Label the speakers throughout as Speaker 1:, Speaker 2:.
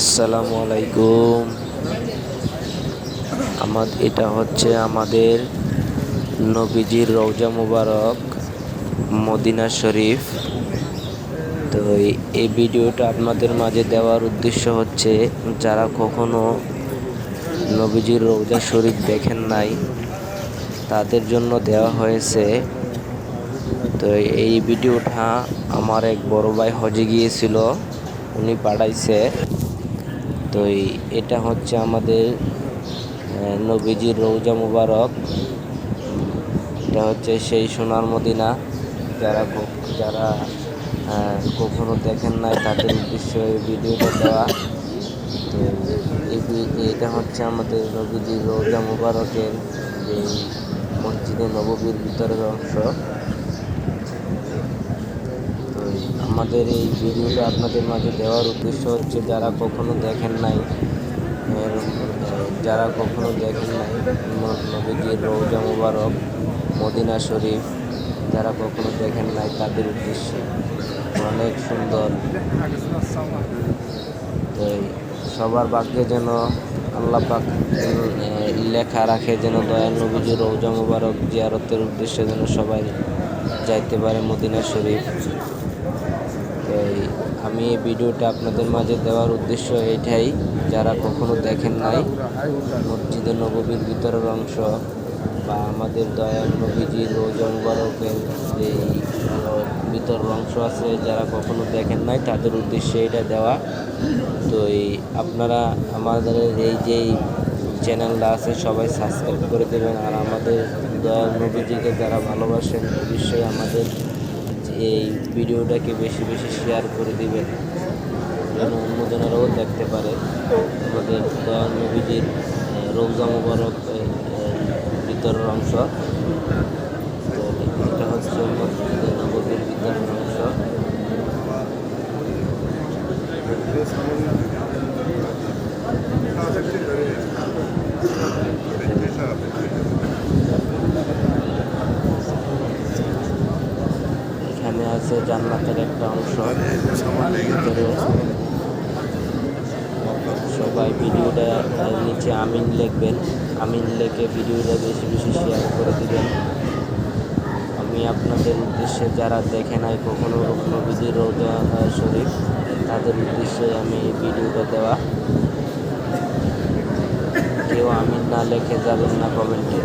Speaker 1: আসসালামু আলাইকুম। এটা হচ্ছে আমাদের নবীজির রওজা মুবারক মদিনা শরীফ। তো এই ভিডিওটা আপনাদের মাঝে দেওয়ার উদ্দেশ্য হচ্ছে, যারা কখনো নবীজির রওজা শরীফ দেখেন নাই তাদের জন্য দেওয়া হয়েছে। তো এই ভিডিওটা আমার এক বড় ভাই হজে গিয়েছিল, উনি পাঠাইছে। তো এটা হচ্ছে আমাদের নবীজির রওজা মুবারক। এটা হচ্ছে সেই সোনার মদিনা। যারা কখনো দেখেন নাই তাদের উদ্দেশ্যে এই ভিডিওটা দেওয়া। তো এটা হচ্ছে আমাদের নবীজির রওজা মুবারকের যে মসজিদে নববীর ভিতরের অংশ। তো আমাদের এই ভিডিওটা আপনাদের মাঝে দেওয়ার উদ্দেশ্য হচ্ছে, যারা কখনো দেখেন নাই নবীজির রওজা মুবারক মদিনা শরীফ, যারা কখনো দেখেন নাই তাদের উদ্দেশ্যে। অনেক সুন্দর। তো সবার ভাগ্যে যেন আল্লাহ পাক লেখা রাখে, যেন দয়াল নবীজির রওজা মুবারক জিয়ারতের উদ্দেশ্যে যেন সবাই যাইতে পারে মদিনা শরীফ। তো আমি এই ভিডিওটা আপনাদের মাঝে দেওয়ার উদ্দেশ্য এইটাই, যারা কখনো দেখেন নাই মসজিদে নববীর ভিতরের অংশ বা আমাদের দয়াল নবীজির রওজা মুবারকের যে ভিতরের অংশ আছে, যারা কখনো দেখেন নাই তাদের উদ্দেশ্যে এটা দেওয়া। তো আপনারা আমাদের এই যে চ্যানেলটা আছে সবাই সাবস্ক্রাইব করে দেবেন, আর আমাদের দয়াল নবীজিকে যারা ভালোবাসেন অবশ্যই আমাদের এই ভিডিওটাকে বেশি বেশি শেয়ার করে দিবেন, যেন অন্যজনেরাও দেখতে পারে আমাদের দয়াল নবীজির রওজা মুবারক ভিতরের অংশ। তো এটা হচ্ছে মসজিদে নববীর ভিতরের অংশ। এখানে আছে জান্নাতের একটা অংশ ভিতরে। সবাই ভিডিওটা নিচে আমিন লিখবেন, আমিন লিখে ভিডিওটা বেশি বেশি শেয়ার করে দিবেন। আমি আপনাদের উদ্দেশ্যে, যারা দেখে নাই কখনো নবীজির রওজা শরীফ, তাদের উদ্দেশ্যে আমি এই ভিডিওটা দেওয়া। কেউ আমিন না লিখে যাবেন না কমেন্টে।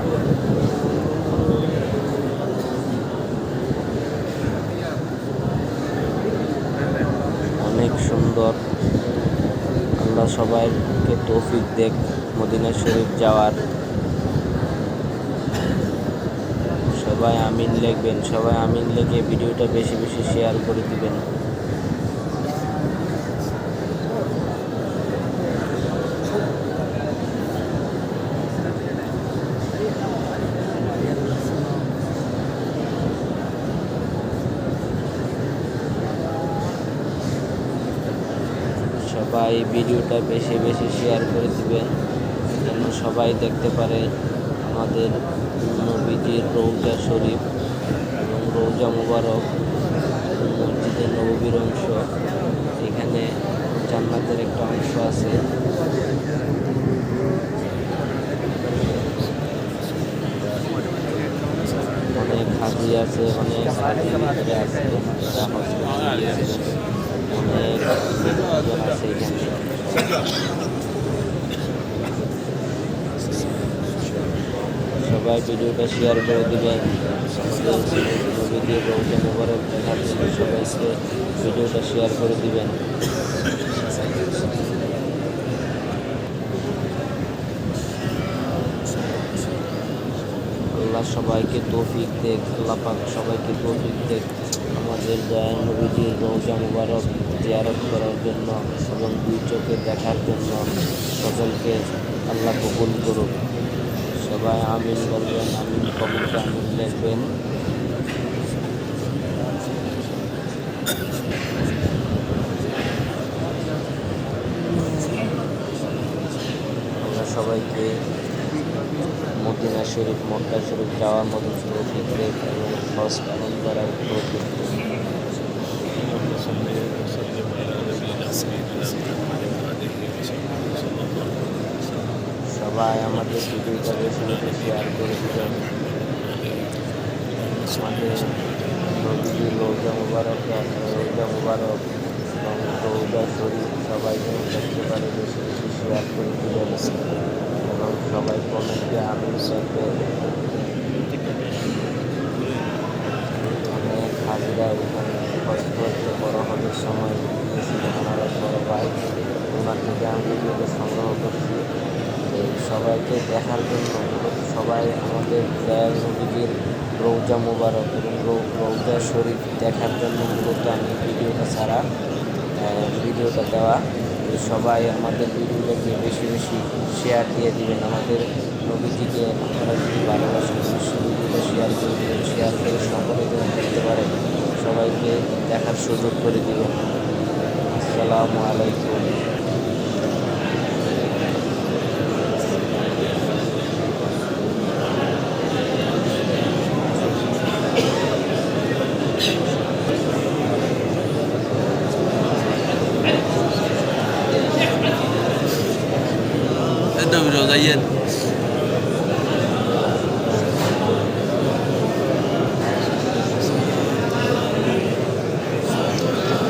Speaker 1: অনেক সুন্দর। আল্লাহ সবাইকে তৌফিক দেখ মদিনা শরীফ যাওয়ার। সবাই আমিন লিখবেন, সবাই আমিন লিখে ভিডিওটা বেশি বেশি শেয়ার করে দিবেন। সবাই ভিডিওটা বেশি বেশি শেয়ার করে দিবেন, যেন সবাই দেখতে পারে আমাদের নবীজির রওজা শরীফ এবং রওজা মুবারক মসজিদে নববীর অংশ। এখানে জান্নাতের একটা অংশ আছে। অনেক হাজি আছে, অনেক হাজি ভিতরে আছে, অনেক লোকজন আছে এখানে। সবাই ভিডিওটা শেয়ার করে দিবেন। আমাদের নবীজির রওজা মুবারক দেখার জন্য সবাইকে ভিডিওটা শেয়ার করে দিবেন। আল্লাহ সবাইকে তৌফিক দেখ, আল্লাহ পাক সবাইকে তৌফিক দেখ আমাদের দয়াল নবীজির রওজা মুবারক জিয়ারত করার জন্য এবং দুই চোখে দেখার জন্য। সকলকে আল্লাহ কবুল করুক। সবাই আমিন বলবেন, আমিন কমেন্টে আমিন লিখবেন। আমরা সবাইকে মদিনা শরীফ, মক্কা শরীফ যাওয়ার মতো তৌফিক দেখ এবং হজ পালন করার তৌফিক দেখ। সবাই আমাদের ভিডিওটা বেশি বেশি শেয়ার করে দিবেন। আমাদের নবীজির রোজা মুবারক এবং রোজা শরীফ সবাই যেন দেখতে পারে বেশি বেশি শেয়ার করে দিবেন এবং সবাই কমেন্টে আমিন লিখবেন। অনেক হাজিরা এখানে কষ্ট হচ্ছে বড় হজের সময় গিয়েছিলেন আমার এক বড় ভাই, ওনার থেকে আমি ভিডিওটা সংগ্রহ করছি। সবাইকে দেখার জন্য সবাই আমাদের দয়াল নবীজির রৌজা মুবারক এবং রৌজা শরীফ দেখার জন্য মূলত আমি ভিডিওটা দেওয়া। সবাই আমাদের ভিডিওটাকে বেশি বেশি শেয়ার দিয়ে দিবেন। আমাদের নবীজিকে আপনারা যদি ভালোবাসেন অবশ্যই ভিডিওটা শেয়ার করে দিবেন। শেয়ার করে সকলে যেন দেখতে পারে, সবাইকে দেখার সুযোগ করে দিবেন। আসসালামু আলাইকুম।
Speaker 2: Ada video lain.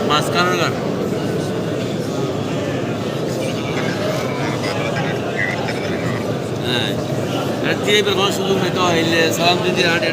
Speaker 2: Masker kan? Nanti berkau sudah itu, salam jadi ada